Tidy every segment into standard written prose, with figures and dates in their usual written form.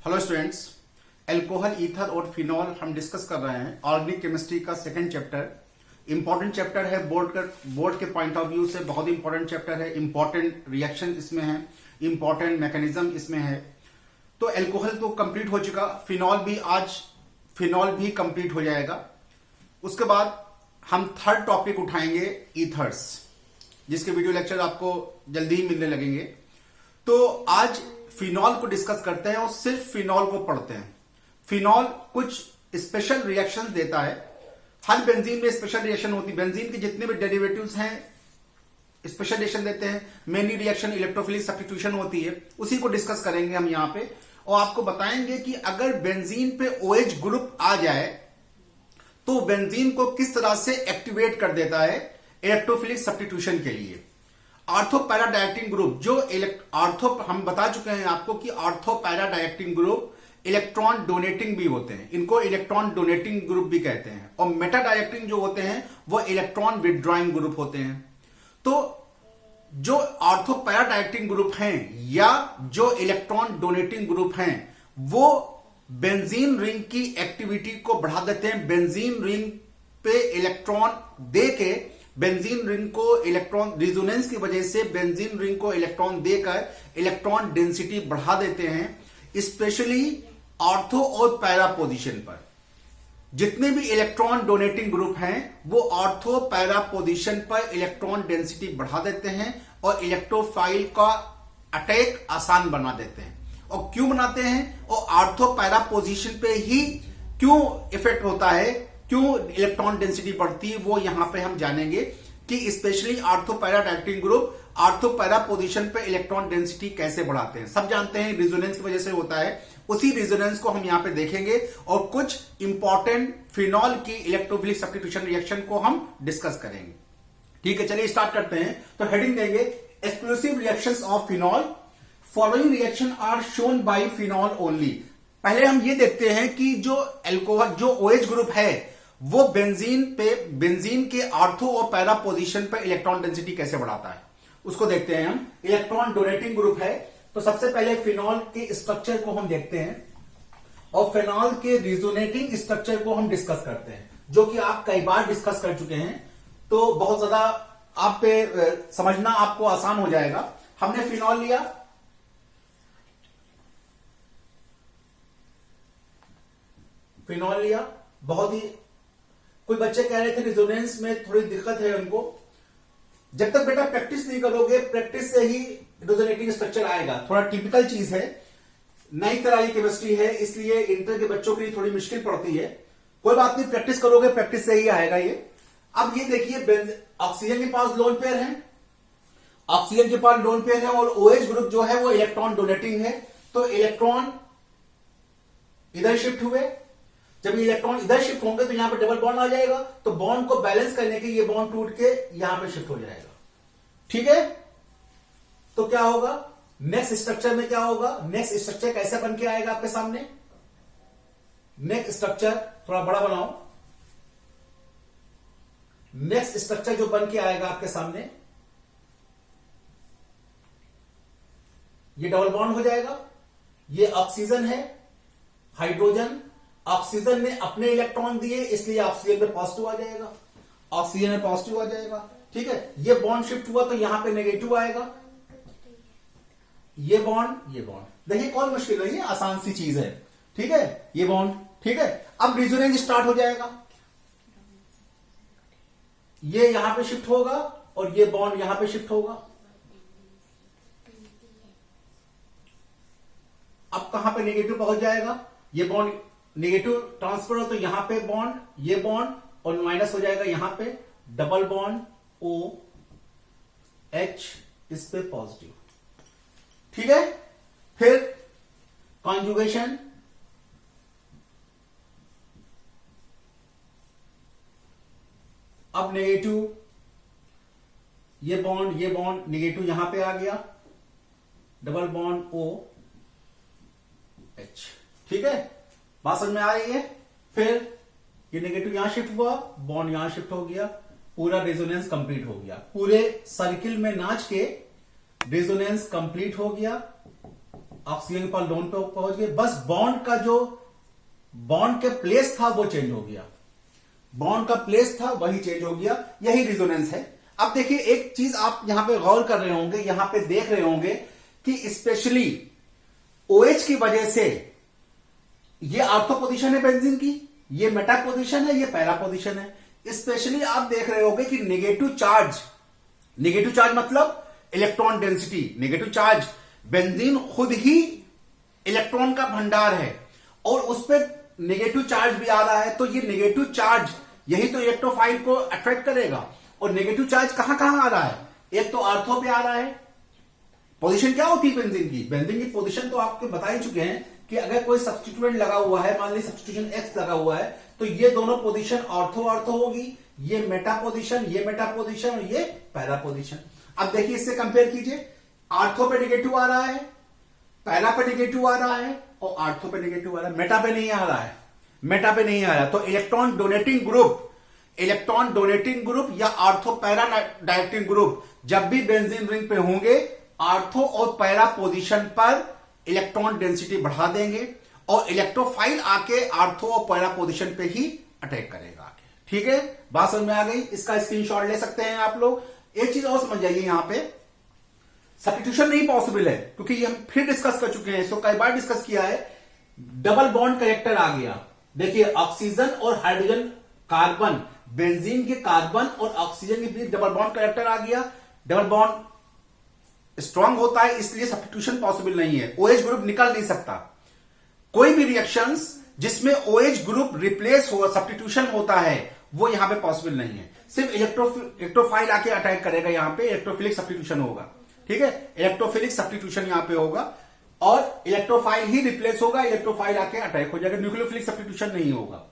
Hello students, alcohol, ether और phenol हम discuss कर रहे हैं। ऑर्गेनिक केमिस्ट्री का सेकंड चैप्टर इंपॉर्टेंट चैप्टर है। बोर्ड के पॉइंट ऑफ व्यू से बहुत इंपॉर्टेंट चैप्टर है। इंपॉर्टेंट रिएक्शन इसमें है, इंपॉर्टेंट मैकेनिज्म इसमें है। तो अल्कोहल तो कंप्लीट हो चुका, फिनॉल भी कंप्लीट हो जाएगा। उसके बाद हम थर्ड टॉपिक उठाएंगे, ईथर्स, जिसके वीडियो लेक्चर आपको जल्दी ही मिलने लगेंगे। तो आज फिनॉल को डिस्कस करते हैं और सिर्फ फिनॉल को पढ़ते हैं। फिनॉल कुछ स्पेशल रिएक्शंस देता है। हर बेंजीन में स्पेशल रिएक्शन होती है। बेंजीन के जितने भी डेरिवेटिव्स हैं स्पेशल रिएक्शन देते हैं। मेनली रिएक्शन इलेक्ट्रोफिलिक सब्स्टिट्यूशन होती है, उसी को डिस्कस करेंगे हम यहां पे। और आपको बताएंगे कि अगर बेंजीन पे OH ग्रुप आ जाए तो बेंजीन को किस तरह से एक्टिवेट कर देता है इलेक्ट्रोफिलिक सब्स्टिट्यूशन के लिए। आर्थो पैरा डायरेक्टिंग ग्रुप हम बता चुके हैं आपको कि ortho para directing group electron donating भी होते हैं, इनको इलेक्ट्रॉन डोनेटिंग ग्रुप भी कहते हैं। और मेटा डायरेक्टिंग जो होते हैं वो इलेक्ट्रॉन विथड्रॉइंग ग्रुप होते हैं। तो जो आर्थो पैरा डायरेक्टिंग ग्रुप हैं या जो इलेक्ट्रॉन डोनेटिंग ग्रुप हैं वो बेंजीन रिंग की एक्टिविटी को बढ़ा देते हैं। बेंजीन रिंग पे इलेक्ट्रॉन दे के बेंजीन रिंग को इलेक्ट्रॉन रिजोनेंस की वजह से बेंजीन रिंग को इलेक्ट्रॉन देकर इलेक्ट्रॉन डेंसिटी बढ़ा देते हैं। स्पेशली ऑर्थो और पैरा पोजीशन पर जितने भी इलेक्ट्रॉन डोनेटिंग ग्रुप हैं वो ऑर्थो पैरा पोजीशन पर इलेक्ट्रॉन डेंसिटी बढ़ा देते हैं और इलेक्ट्रोफाइल का अटैक आसान बना देते हैं। और क्यों बनाते हैं और ऑर्थो पैरा पोजीशन पे ही क्यों इफेक्ट होता है, क्यों इलेक्ट्रॉन डेंसिटी बढ़ती है, वो यहां पे हम जानेंगे कि specially ortho para directing group ortho para position पे इलेक्ट्रॉन डेंसिटी कैसे बढ़ाते हैं। सब जानते हैं रिजोनेंस की वजह से होता है, उसी रिजोनेंस को हम यहां पे देखेंगे और कुछ इंपॉर्टेंट फिनॉल की इलेक्ट्रोफिलिक सब्स्टिट्यूशन रिएक्शन को हम डिस्कस करेंगे। ठीक है, चलिए स्टार्ट करते हैं। तो हेडिंग देंगे exclusive reactions of phenol. Following reaction are shown by phenol only. पहले हम ये देखते हैं कि जो अल्कोहल जो OH ग्रुप है वो बेंजीन के आर्थो और पैरा पोजीशन पे इलेक्ट्रॉन डेंसिटी कैसे बढ़ाता है, उसको देखते हैं हम। इलेक्ट्रॉन डोनेटिंग ग्रुप है तो सबसे पहले फिनॉल के स्ट्रक्चर को हम देखते हैं और फिनॉल के रिजोनेटिंग स्ट्रक्चर को हम डिस्कस करते हैं, जो कि आप कई बार डिस्कस कर चुके हैं। तो बहुत ज्यादा आप पे समझना आपको आसान हो जाएगा। हमने फिनॉल लिया, बहुत ही कोई बच्चे कह रहे थे रिजोनेंस में थोड़ी दिक्कत है उनको। जब तक बेटा प्रैक्टिस नहीं करोगे, प्रैक्टिस से ही रिजोनेटिंग स्ट्रक्चर आएगा। थोड़ा टिपिकल चीज है, नई तरह की केमिस्ट्री है, इसलिए इंटर के बच्चों के लिए थोड़ी मुश्किल पड़ती है। कोई बात नहीं, प्रैक्टिस करोगे, प्रैक्टिस से ही आएगा ये। अब ये देखिए, ऑक्सीजन के पास लोन पेयर है, ऑक्सीजन के पास लोन पेयर है और OH ग्रुप जो है वो इलेक्ट्रॉन डोनेटिंग है। तो इलेक्ट्रॉन इधर शिफ्ट हुए, जब इलेक्ट्रॉन इधर शिफ्ट होंगे तो यहां पे डबल बॉन्ड आ जाएगा। तो बॉन्ड को बैलेंस करने के ये बॉन्ड टूट के यहां पे शिफ्ट हो जाएगा। ठीक है, तो क्या होगा नेक्स्ट स्ट्रक्चर में, क्या होगा नेक्स्ट स्ट्रक्चर कैसे बन के आएगा आपके सामने। नेक्स्ट स्ट्रक्चर थोड़ा बड़ा बनाओ। नेक्स्ट स्ट्रक्चर जो बन के आएगा आपके सामने, ये डबल बॉन्ड हो जाएगा। ये ऑक्सीजन है, हाइड्रोजन, ऑक्सीजन ने अपने इलेक्ट्रॉन दिए इसलिए ऑक्सीजन में पॉजिटिव आ जाएगा, ऑक्सीजन में पॉजिटिव आ जाएगा। ठीक है, ये बॉन्ड शिफ्ट हुआ तो यहां पे नेगेटिव आएगा। ये बॉन्ड देखिए कौन मुश्किल है, ये आसान सी चीज है। ठीक है, ये बॉन्ड ठीक है। अब रिजोनेंस स्टार्ट हो जाएगा, ये यहां पे शिफ्ट होगा और ये बॉन्ड यहां पे शिफ्ट होगा। अब कहां पे नेगेटिव पहुंच जाएगा, ये बॉन्ड नेगेटिव ट्रांसफर हो तो यहां पे बॉन्ड, ये बॉन्ड और माइनस हो जाएगा यहां पे, डबल बॉन्ड OH इस पे पॉजिटिव। ठीक है, फिर कॉन्जुगेशन, अब नेगेटिव, ये बॉन्ड नेगेटिव यहां पे आ गया, डबल बॉन्ड OH। ठीक है, बात समझ में आ रही है। फिर ये नेगेटिव यहां शिफ्ट हुआ, बॉन्ड यहां शिफ्ट हो गया, पूरा रेजोनेंस कंप्लीट हो गया। पूरे सर्किल में नाच के रेजोनेंस कंप्लीट हो गया। ऑक्सीजन के पास लोन पे पहुंच गए, बस बॉन्ड का जो बॉन्ड के प्लेस था वो चेंज हो गया, बॉन्ड का प्लेस था वही चेंज हो गया, यही रिजोनेंस है। अब देखिए एक चीज आप यहां पे गौर कर रहे होंगे, यहां पे देख रहे होंगे कि स्पेशली OH की वजह से ये ऑर्थो पोजीशन है बेंजीन की, ये मेटा पोजीशन है, ये पैरा पोजीशन है। स्पेशली आप देख रहे होंगे कि नेगेटिव चार्ज मतलब electron density, negative charge, benzene खुद ही इलेक्ट्रॉन का भंडार है और उस पर नेगेटिव चार्ज भी आ रहा है, तो ये नेगेटिव चार्ज यही तो इलेक्ट्रोफाइल को अट्रैक्ट करेगा। और नेगेटिव चार्ज कहां कहां आ रहा है, एक तो आर्थो पे आ रहा है। पोजीशन क्या होती है बेंजीन की, बेंजीन की पोजीशन तो आपके बता ही चुके हैं कि अगर कोई सब्स्टिट्यूएंट लगा हुआ है, मान लीजिए सब्स्टिट्यूशन X लगा हुआ है, तो ये दोनों पोजीशन ऑर्थो होगी, ये मेटा पोजीशन, ये मेटा पोजीशन और ये पैरा पोजीशन। अब देखिए इससे कंपेयर कीजिए, आर्थो पे नेगेटिव आ रहा है, पैरा पे नेगेटिव आ रहा है और आर्थो पे नेगेटिव आ रहा है, मेटा पे नहीं आ रहा है, मेटा पे नहीं आ रहा। तो इलेक्ट्रॉन डोनेटिंग ग्रुप या आर्थो पैरा डायरेक्टिंग ग्रुप जब भी बेंजीन रिंग पे होंगे, आर्थो और पैरा पोजीशन पर इलेक्ट्रॉन डेंसिटी बढ़ा देंगे और इलेक्ट्रोफाइल आके आर्थो और पैरा पोजीशन पे ही अटैक करेगा आके। ठीक है, बात समझ में आ गई, इसका स्क्रीनशॉट ले सकते हैं आप लोग। एक चीज और समझ जाइए, यहां पे सब्स्टिट्यूशन नहीं पॉसिबल है क्योंकि ये हम फिर डिस्कस कर चुके हैं, इसको कई बार डिस्कस किया है। डबल बॉन्ड करेक्टर आ गया, देखिए ऑक्सीजन और हाइड्रोजन कार्बन, बेंजीन के कार्बन और ऑक्सीजन के बीच डबल बॉन्ड करेक्टर आ गया। डबल बॉन्ड स्ट्रांग होता है इसलिए सब्स्टिट्यूशन पॉसिबल नहीं है, OH ग्रुप निकल नहीं सकता। कोई भी रिएक्शंस जिसमें OH ग्रुप रिप्लेस हो, सब्स्टिट्यूशन होता है, वो यहां पे पॉसिबल नहीं है। सिर्फ इलेक्ट्रोफाइल आके अटैक करेगा, यहां पे इलेक्ट्रोफिलिक सब्स्टिट्यूशन होगा। ठीक है, इलेक्ट्रोफिलिक सब्स्टिट्यूशन यहां पे होगा और इलेक्ट्रोफाइल ही रिप्लेस होगा, इलेक्ट्रोफाइल आके अटैक हो जाएगा, न्यूक्लियोफिलिक सब्स्टिट्यूशन नहीं होगा।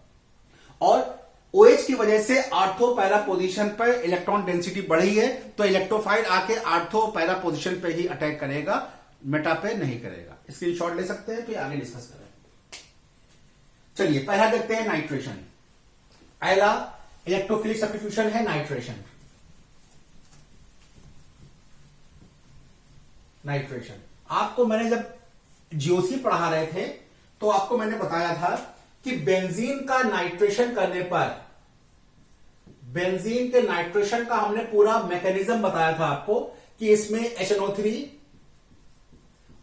और OH की वजह से आर्थो पैरा पोजीशन पर इलेक्ट्रॉन डेंसिटी बढ़ी है, तो इलेक्ट्रोफाइल आके आर्थो पैरा पोजीशन पे ही अटैक करेगा, मेटा पे नहीं करेगा। स्क्रीनशॉट ले सकते हैं, फिर आगे डिस्कस करें। चलिए पहला देखते हैं नाइट्रेशन। पहला इलेक्ट्रोफिलिक सब्स्टिट्यूशन है नाइट्रेशन। आपको मैंने जब जीओसी पढ़ा रहे थे तो आपको मैंने बताया था कि बेंजीन का नाइट्रेशन करने पर, बेंजीन के नाइट्रेशन का हमने पूरा मैकेनिज्म बताया था आपको कि इसमें HNO3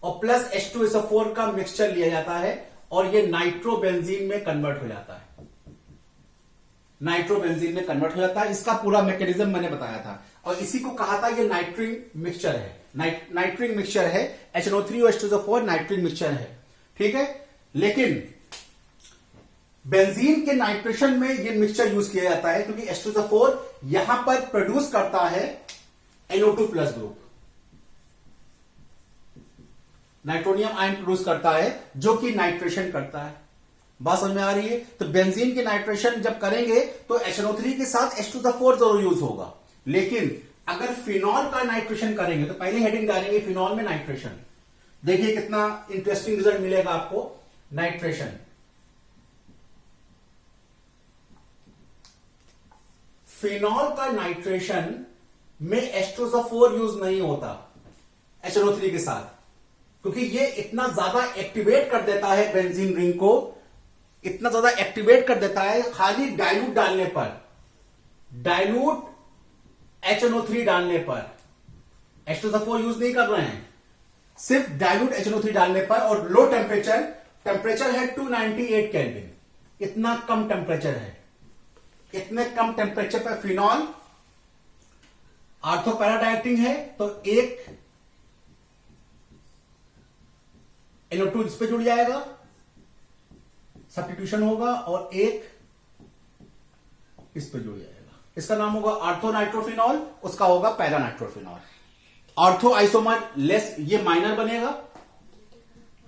और प्लस H2SO4 का मिक्सचर लिया जाता है और ये नाइट्रोबेंजीन में कन्वर्ट हो जाता है, नाइट्रोबेंजीन में कन्वर्ट हो जाता है। इसका पूरा मैकेनिज्म मैंने बताया था और इसी को कहा था ये नाइट्रिन मिक्सचर है, नाइट्रिन मिक्सचर है, HNO3 और H2SO4 नाइट्रिन मिक्सचर है। ठीक है, लेकिन बेंजीन के नाइट्रेशन में ये मिक्सचर यूज किया जाता है क्योंकि H2SO4 यहां पर प्रोड्यूस करता है NO2 plus group, nitronium ion produce करता है जो कि नाइट्रेशन करता है। बात समझ में आ रही है? तो बेंजीन के नाइट्रेशन जब करेंगे तो HNO3 के साथ H2SO4 जरूर यूज होगा, लेकिन अगर फिनॉल का नाइट्रेशन करेंगे तो पहले हेडिंग डालेंगे फिनॉल में नाइट्रेशन। देखिए कितना इंटरेस्टिंग रिजल्ट मिलेगा आपको। नाइट्रेशन, फिनॉल का नाइट्रेशन में H2SO4 यूज नहीं होता HNO3 के साथ, क्योंकि ये इतना ज्यादा एक्टिवेट कर देता है बेंजीन रिंग को, इतना ज्यादा एक्टिवेट कर देता है। खाली डाइल्यूट डालने पर, डाइल्यूट HNO3 डालने पर, H2SO4 यूज नहीं कर रहे हैं, सिर्फ डाइल्यूट HNO3 डालने पर, और लो टेम्परेचर है 298 केल्विन, इतना कम टेम्परेचर है। इतने कम टेम्परेचर पर फिनॉल आर्थो पैरा डायरेक्टिंग है, तो एक NO2 इस पे जुड़ जाएगा, सब्स्टिट्यूशन होगा, और एक इस पे जुड़ जाएगा। इसका नाम होगा आर्थो नाइट्रोफिनॉल, उसका होगा para nitrophenol. Ortho isomer less, ये माइनर बनेगा,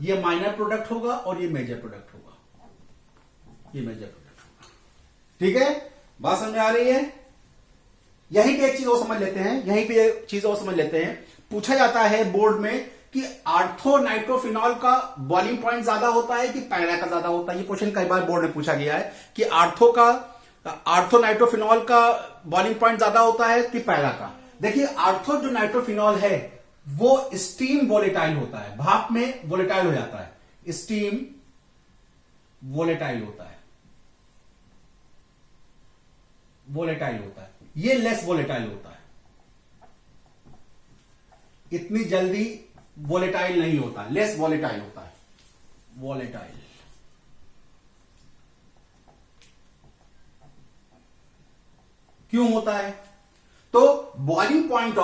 ये माइनर प्रोडक्ट होगा और ये मेजर प्रोडक्ट होगा, ये मेजर प्रोडक्ट होगा। ठीक है, बात समझ में आ रही है? यहीं पे एक चीज और समझ लेते हैं, यहीं पे एक चीज और समझ लेते हैं। पूछा जाता है बोर्ड में कि आर्थो नाइट्रोफिनॉल का बॉइलिंग पॉइंट ज्यादा होता है कि पैरा का ज्यादा होता है। ये क्वेश्चन कई बार बोर्ड में पूछा गया है कि आर्थो नाइट्रोफिनॉल का बॉइलिंग पॉइंट ज्यादा होता है कि पैरा का। देखिए आर्थो जो नाइट्रोफिनॉल है वो स्टीम वोलेटाइल होता है, भाप में वोलेटाइल हो जाता है, स्टीम वोलेटाइल होता है, वोलेटाइल होता है। ये लेस वोलेटाइल होता है, इतनी जल्दी वोलेटाइल नहीं होता, लेस वोलेटाइल होता है, वोलेटाइल। क्यों होता है? तो boiling point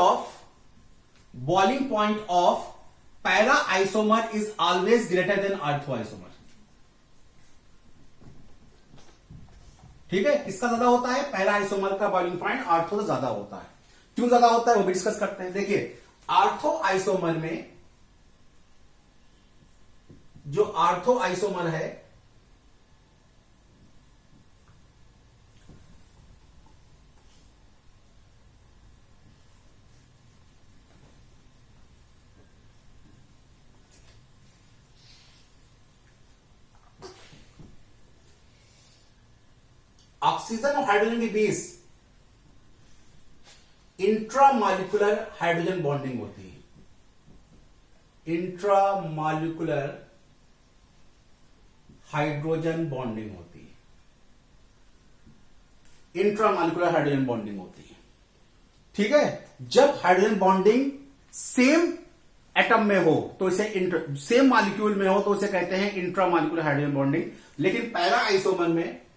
of para isomer is always greater than अर्थो आइसोमर। ठीक है, किसका ज्यादा होता है? पैरा आइसोमर का बॉइलिंग पॉइंट आर्थो से ज्यादा होता है। क्यों ज्यादा होता है वो भी डिस्कस करते हैं। देखिए, आर्थो आइसोमर में, जो आर्थो आइसोमर है, ऑक्सीजन और हाइड्रोजन के बीच इंट्रामॉलिक्यूलर हाइड्रोजन बॉन्डिंग होती है, इंट्रामॉलिक्यूलर हाइड्रोजन बॉन्डिंग होती है, इंट्रामॉलिक्यूलर हाइड्रोजन बॉन्डिंग होती है। ठीक है, जब हाइड्रोजन बॉन्डिंग सेम एटम में हो तो इसे सेम मॉलिक्यूल में हो तो इसे कहते हैं इंट्रामॉलिक्यूलर हाइड्रोजन बॉन्डिंग। लेकिन पैरा आइसोमर में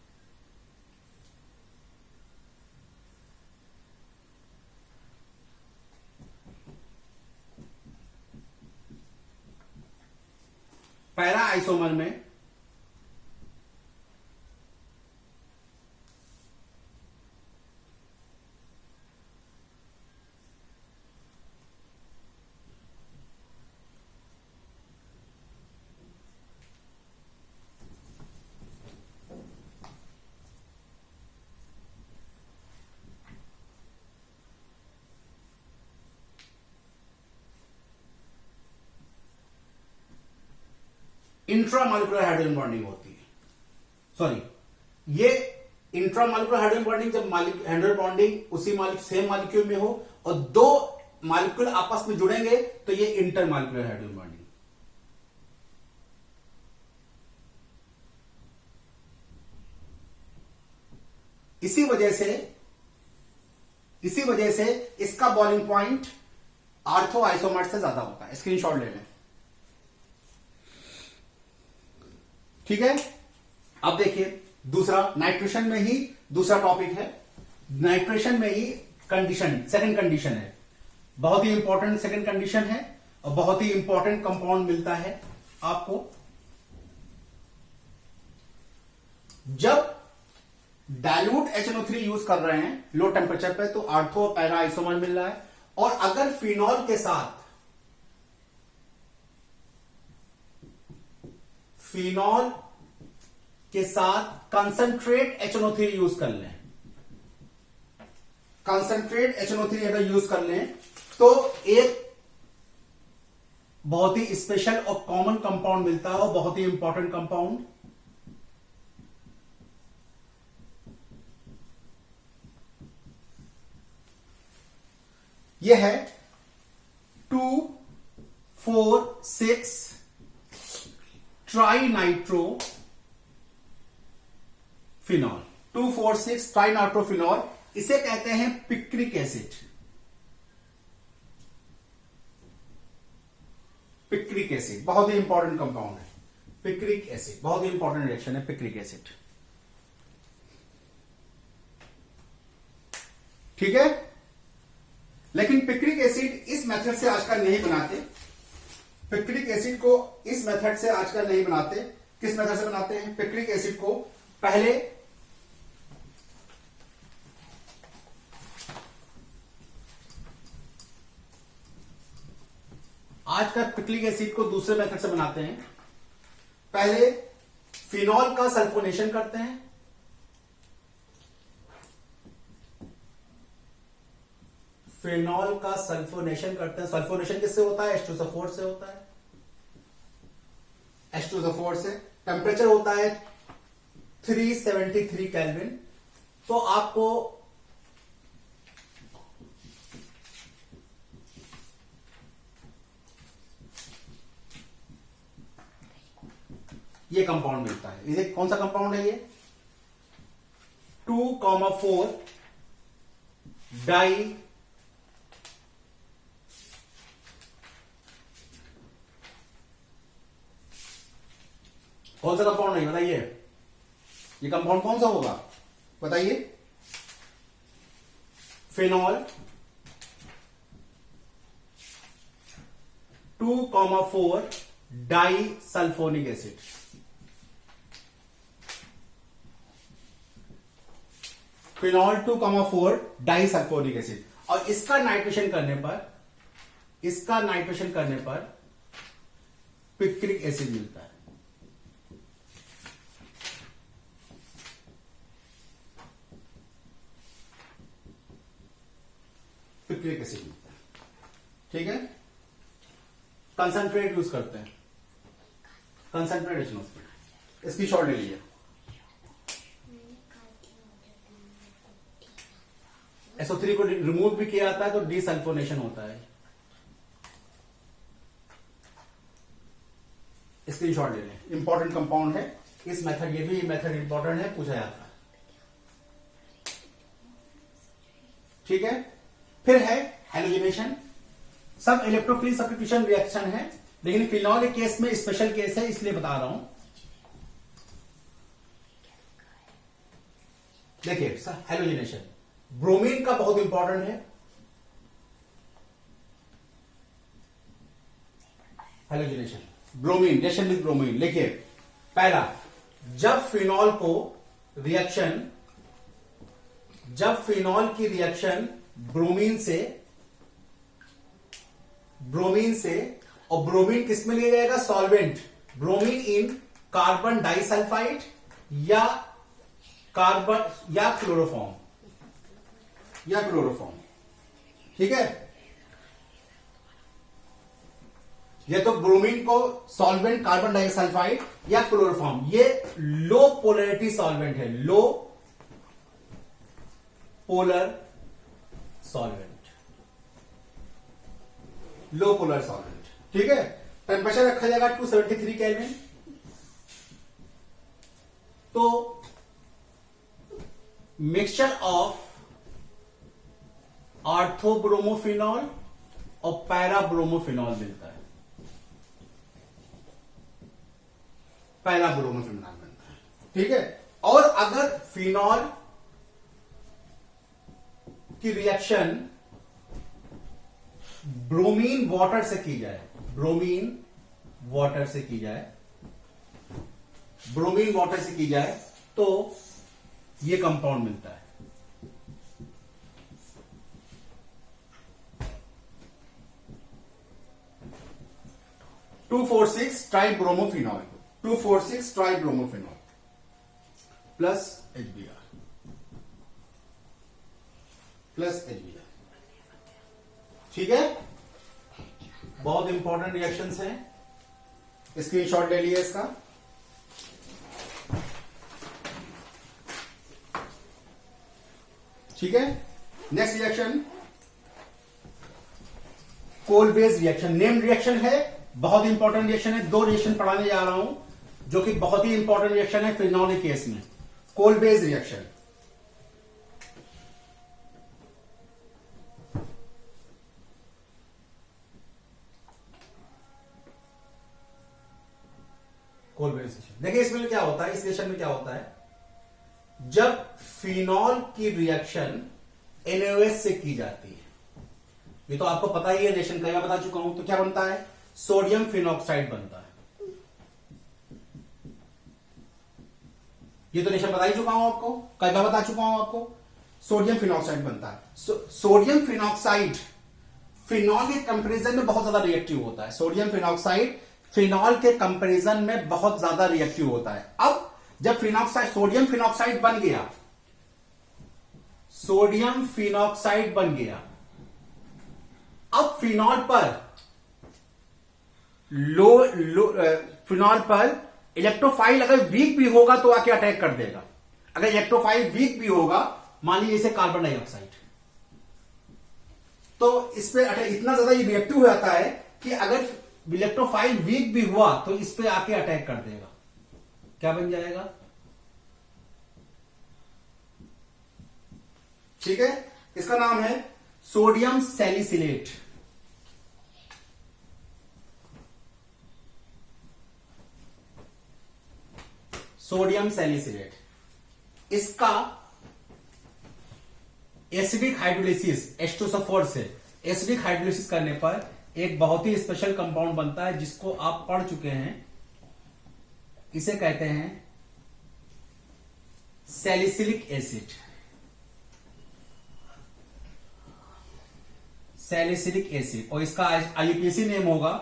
इंट्रामॉलिक्यूलर हाइड्रोजन बॉन्डिंग होती है। सॉरी, ये इंट्रामॉलिक्यूलर हाइड्रोजन बॉन्डिंग जब हाइड्रोजन बॉन्डिंग उसी सेम मॉलिक्यूल में हो और दो मॉलिक्यूल आपस में जुड़ेंगे तो ये इंटरमॉलिक्यूलर हाइड्रोजन बॉन्डिंग। इसी वजह से इसका बॉइलिंग पॉइंट आर्थो आइसोमर से ज्यादा होता है। स्क्रीनशॉट ले लें। ठीक है, अब देखिए दूसरा, नाइट्रेशन में ही दूसरा टॉपिक है। नाइट्रेशन में ही कंडीशन, सेकंड कंडीशन है, बहुत ही इंपॉर्टेंट सेकंड कंडीशन है और बहुत ही इंपॉर्टेंट कंपाउंड मिलता है आपको। जब डाइल्यूट HNO3 यूज कर रहे हैं लो टेम्परेचर पे तो आर्थो पैरा आइसोमर मिल रहा है। और अगर फिनॉल के साथ कंसंट्रेट HNO3 यूज कर लें, कंसंट्रेट HNO3 अगर यूज कर लें तो एक बहुत ही स्पेशल और कॉमन कंपाउंड मिलता है और बहुत ही इंपॉर्टेंट कंपाउंड, यह है 2,4,6 ट्राइनाइट्रोफिनॉल। 2,4,6 ट्राइनाइट्रोफिनॉल, इसे कहते हैं पिक्रिक एसिड। पिक्रिक एसिड बहुत ही इंपॉर्टेंट कंपाउंड है। पिक्रिक एसिड बहुत ही इंपॉर्टेंट रिएक्शन है, पिक्रिक एसिड। ठीक है, लेकिन पिक्रिक एसिड इस मेथड से आजकल नहीं बनाते। पिक्रिक एसिड को इस मेथड से आजकल नहीं बनाते। किस मेथड से बनाते हैं? पिक्रिक एसिड को पहले आजकल पिक्रिक एसिड को दूसरे मेथड से बनाते हैं। पहले फिनॉल का सल्फोनेशन करते हैं, फिनॉल का सल्फोनेशन करते हैं। सल्फोनेशन किससे होता है? H2SO4 से होता है। H2SO4 से टेम्परेचर होता है 373 केल्विन। तो आपको ये कंपाउंड मिलता है। ये कौन सा कंपाउंड है? ये 2,4 डाई कौन सा कंपाउंड है बताइए? ये कंपाउंड कौन सा होगा बताइए? Phenol 2,4 di sulphonic acid. Phenol 2,4 di sulphonic acid. और इसका नाइट्रेशन करने पर पिक्रिक एसिड मिलता है। पिक्रिक एसिड मिलता है। ठीक है, कंसंट्रेट यूज करते हैं, कंसंट्रेट एच। इसकी शॉर्ट ले लीजिए। SO3 को रिमूव भी किया जाता है तो डीसल्फोनेशन होता है। स्क्रीनशॉट ले लें, इंपॉर्टेंट कंपाउंड है। इस मेथड, ये भी मेथड इंपॉर्टेंट है, पूछा जाता है। ठीक है, फिर है हैलोजिनेशन। सब इलेक्ट्रोफिलिक सब्स्टिट्यूशन रिएक्शन है, लेकिन फिनॉल के केस में स्पेशल केस है, इसलिए बता रहा हूं। देखिए हैलोजिनेशन, ब्रोमीन का बहुत इंपॉर्टेंट है halogenation. Bromine, reaction with bromine. देखिए पहला, जब फिनॉल की रिएक्शन ब्रोमीन से और ब्रोमीन किस में लिया जाएगा? Solvent. Bromine in carbon disulphide या क्लोरोफॉर्म ठीक है। ये तो ब्रोमीन को सॉल्वेंट कार्बन डाइसल्फाइड या क्लोरोफॉर्म, ये लो पोलरिटी सॉल्वेंट है, लो पोलर सॉल्वेंट। ठीक है। टेम्परेचर रखा जाएगा 273 केल्विन। तो मिक्सचर ऑफ ऑर्थोब्रोमोफिनॉल और पैराब्रोमोफिनॉल मिलता है। पैराब्रोमोफिनॉल मिलता है। ठीक है। और अगर फिनॉल की रिएक्शन ब्रोमीन वाटर से की जाए, तो ये कंपाउंड मिलता है। टू 2,4,6 ट्राइब्रोमोफिनॉल प्लस HBr ठीक है। बहुत इंपॉर्टेंट रिएक्शंस हैं, स्क्रीनशॉट ले लिए इसका। ठीक है। Next reaction Kolbe's reaction. Name reaction है, बहुत इंपॉर्टेंट रिएक्शन है। 2 रिएक्शन पढ़ाने जा रहा हूं जो कि बहुत ही इंपॉर्टेंट रिएक्शन है फिनॉल के केस में। Kolbe's reaction, Kolbe's reaction. देखिए इसमें क्या होता है, इस रिएक्शन में क्या होता है, जब फिनॉल की रिएक्शन NaOH से की जाती है, ये तो आपको पता ही है, रिएक्शन कई बार बता चुका हूं, तो क्या बनता है? सोडियम फिनॉक्साइड बनता है। ये तो रिएक्शन बता ही चुका हूं आपको, कई बार बता चुका हूं आपको। सोडियम फिनॉक्साइड बनता है। सोडियम फिनॉक्साइड फिनॉल के कंपैरिजन में बहुत ज्यादा रिएक्टिव होता है। सोडियम फिनॉक्साइड फिनॉल के कंपैरिजन में बहुत ज्यादा रिएक्टिव होता है। अब जब सोडियम फिनॉक्साइड बन गया, अब फिनॉल पर इलेक्ट्रोफाइल अगर वीक भी होगा तो आके अटैक कर देगा। अगर इलेक्ट्रोफाइल वीक भी होगा, मान लीजिए जैसे कार्बन डाइऑक्साइड, तो इस पे इतना ज्यादा ये रिएक्टिव हो जाता है कि अगर इलेक्ट्रोफाइल वीक भी हुआ तो इस पे आके अटैक कर देगा। क्या बन जाएगा? ठीक है, इसका नाम है सोडियम सैलिसिलेट। सोडियम सैलिसिलेट इसका एसिडिक हाइड्रोलिसिस H2SO4 से एसिडिक हाइड्रोलिसिस करने पर एक बहुत ही स्पेशल कंपाउंड बनता है जिसको आप पढ़ चुके हैं। इसे कहते हैं सैलिसिलिक एसिड। सैलिसिलिक एसिड, और इसका आईयूपीएसी नेम होगा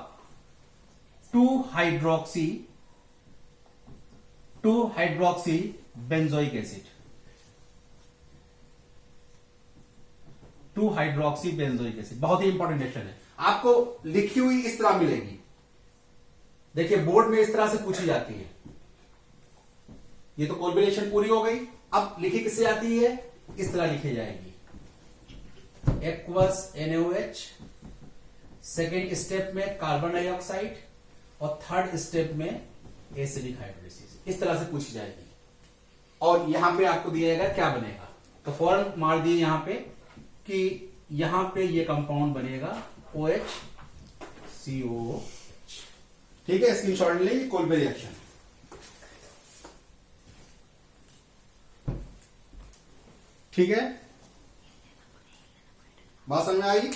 2-हाइड्रोक्सी बेंजोइक एसिड। 2-हाइड्रोक्सी बेंजोइक एसिड बहुत ही इंपॉर्टेंट रिएक्शन है, आपको लिखी हुई इस तरह मिलेगी। देखिए बोर्ड में इस तरह से पूछी जाती है। ये तो कोलबिलेशन पूरी हो गई, अब लिखी किससे जाती है? इस तरह लिखी जाएगी, एक्वस NaOH, सेकेंड स्टेप में कार्बन डाइऑक्साइड और थर्ड स्टेप में एसिडिक हाइड्रोलिसिस। इस तरह से पूछी जाएगी और यहां पे आपको दिया जाएगा क्या बनेगा, तो फौरन मार दिए यहां पे कि यहां पे ये कंपाउंड बनेगा OHCOH। ठीक है, स्क्रीनशॉट ले लीजिए, कोलबे रिएक्शन। ठीक है, बात समझ में आई?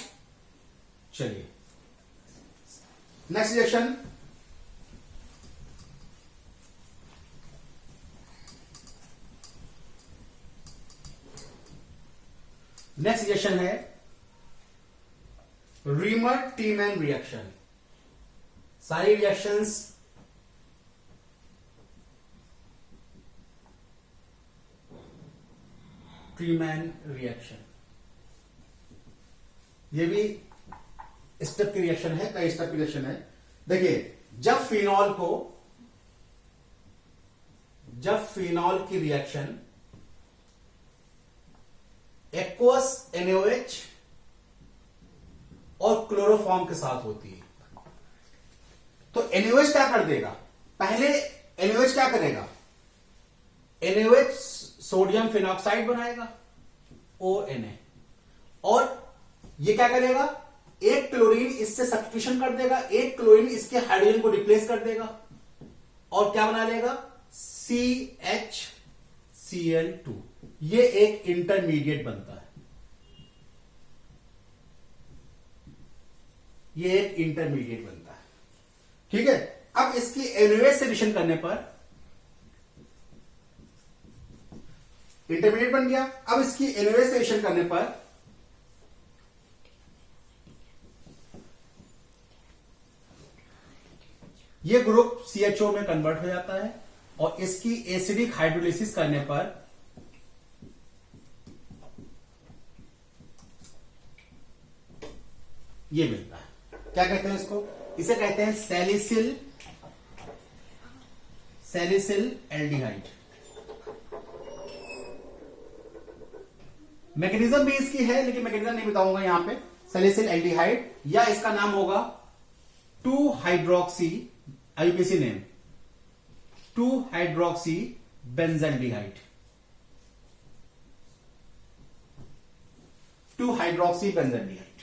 चलिए नेक्स्ट रिएक्शन, नेक्स्ट रिएक्शन है रीमर टीमैन रिएक्शन। सारी रिएक्शंस टीमैन रिएक्शन, ये भी स्टेप की रिएक्शन है, कई स्टेप की रिएक्शन है। देखिए जब फिनॉल की रिएक्शन एक्वस NaOH और क्लोरोफॉर्म के साथ होती है तो NaOH क्या कर देगा? पहले NaOH क्या करेगा? NaOH सोडियम फिनॉक्साइड बनाएगा ONa, और ये क्या करेगा? एक क्लोरीन इससे सब्स्टिट्यूशन कर देगा, एक क्लोरीन इसके हाइड्रोजन को रिप्लेस कर देगा और क्या बना लेगा? CHCl2। ये एक इंटरमीडिएट बनता है, ये एक इंटरमीडिएट बनता है। ठीक है, अब इसकी NaOH से रिएक्शन करने पर इंटरमीडिएट बन गया। अब इसकी NaOH से रिएक्शन करने पर यह ग्रुप CHO में कन्वर्ट हो जाता है और इसकी एसिडिक हाइड्रोलिसिस करने पर यह मिलता है। क्या कहते हैं इसको? इसे कहते हैं सैलिसिल एल्डिहाइड। मैकेनिज्म भी इसकी है लेकिन मैकेनिज्म नहीं बताऊंगा यहां पे। सैलिसिल एल्डिहाइड, या इसका नाम होगा 2-हाइड्रोक्सी, आईयूपीएसी नेम 2-हाइड्रोक्सी बेंजल्डिहाइड। 2-हाइड्रोक्सी बेंजल्डिहाइड,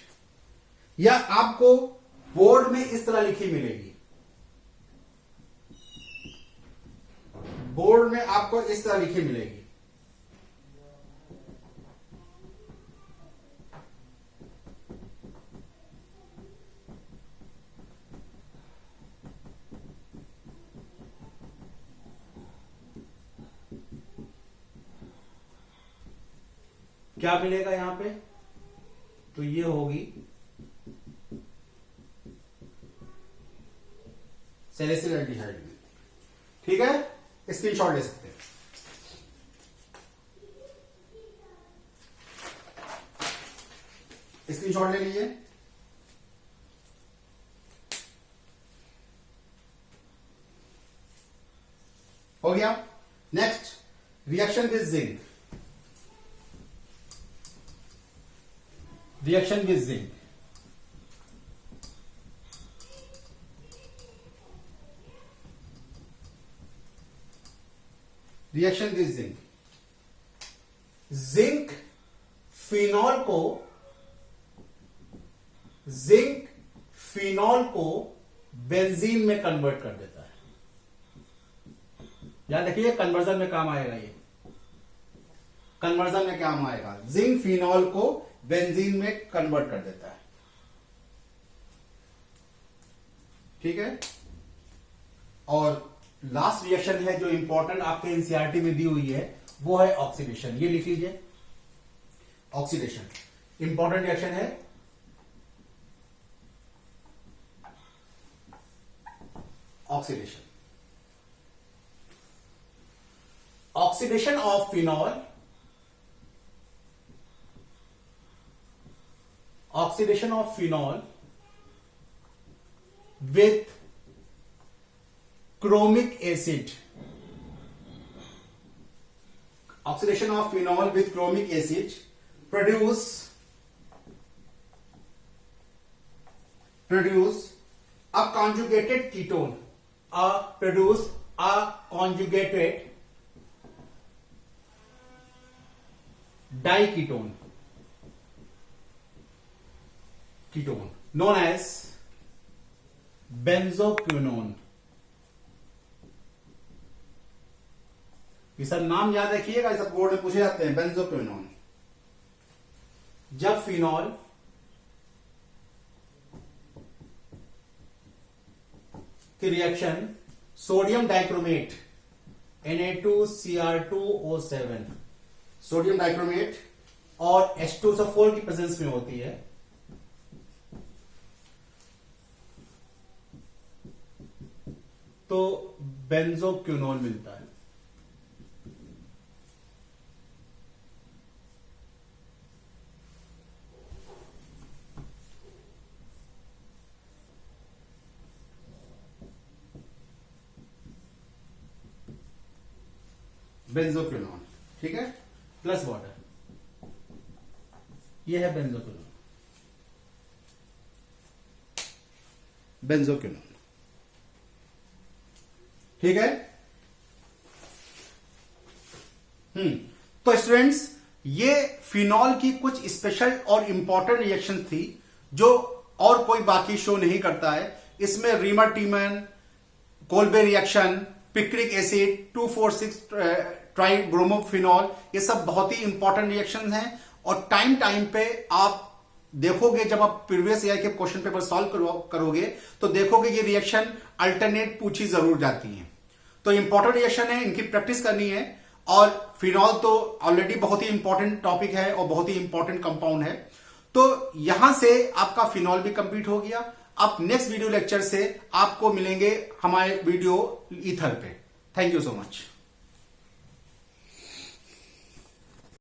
या आपको बोर्ड में इस तरह लिखी मिलेगी। बोर्ड में आपको इस तरह लिखी मिलेगी। क्या मिलेगा यहां पे? तो ये होगी सैलिसिल एल्डिहाइड। ठीक है, स्क्रीनशॉट ले सकते हैं। स्क्रीनशॉट ले लीजिए। हो गया। Next reaction with zinc. Reaction with zinc, reaction with zinc, zinc phenol को बेंजीन में कन्वर्ट कर देता है। याद रखिए कन्वर्जन में काम आएगा, ये कन्वर्जन में काम आएगा। जिंक फिनॉल को बेंजीन में कन्वर्ट कर देता है। ठीक है। और लास्ट रिएक्शन है जो इंपॉर्टेंट आपके एनसीईआरटी में दी हुई है, वो है ऑक्सीडेशन। ये लिख लीजिए, ऑक्सीडेशन इंपॉर्टेंट रिएक्शन है। Oxidation, oxidation of phenol, oxidation of phenol with chromic acid, oxidation of phenol with chromic acid produce a conjugated ketone, produce a conjugated diketone, known as benzoquinone. ये सब नाम याद रखिएगा, ये सब बोर्ड में पूछे जाते हैं। बेंजोक्विनोन, जब फिनॉल की reaction sodium dichromate Na2Cr2O7, sodium dichromate और H2SO4 की प्रेजेंस में होती है, तो बेंजोक्विनोन मिलता है। बेंजोक्विनोन, ठीक है, प्लस वाटर, ये है बेंजोक्विनोन। बेंजोक्विनोन, ठीक है। तो स्टूडेंट्स, ये फिनॉल की कुछ स्पेशल और इंपॉर्टेंट रिएक्शन थी जो और कोई बाकी शो नहीं करता है। इसमें Reimer Tiemann, Kolbe reaction, picric acid, 2,4,6 tribromophenol, ये सब बहुत ही इंपॉर्टेंट रिएक्शन हैं। और टाइम पे आप देखोगे, जब आप प्रीवियस ईयर के क्वेश्चन पेपर सॉल्व करोगे तो देखोगे ये रिएक्शन अल्टरनेट पूछी जरूर जाती है। तो इंपॉर्टेंट रिएक्शन है, इनकी प्रैक्टिस करनी है। और फिनॉल तो ऑलरेडी बहुत ही इंपॉर्टेंट टॉपिक है और बहुत ही इंपॉर्टेंट कंपाउंड है। तो यहां से आपका फिनॉल भी कंप्लीट हो गया। अब नेक्स्ट वीडियो लेक्चर से आपको मिलेंगे हमारे वीडियो ईथर पे। Thank you so much.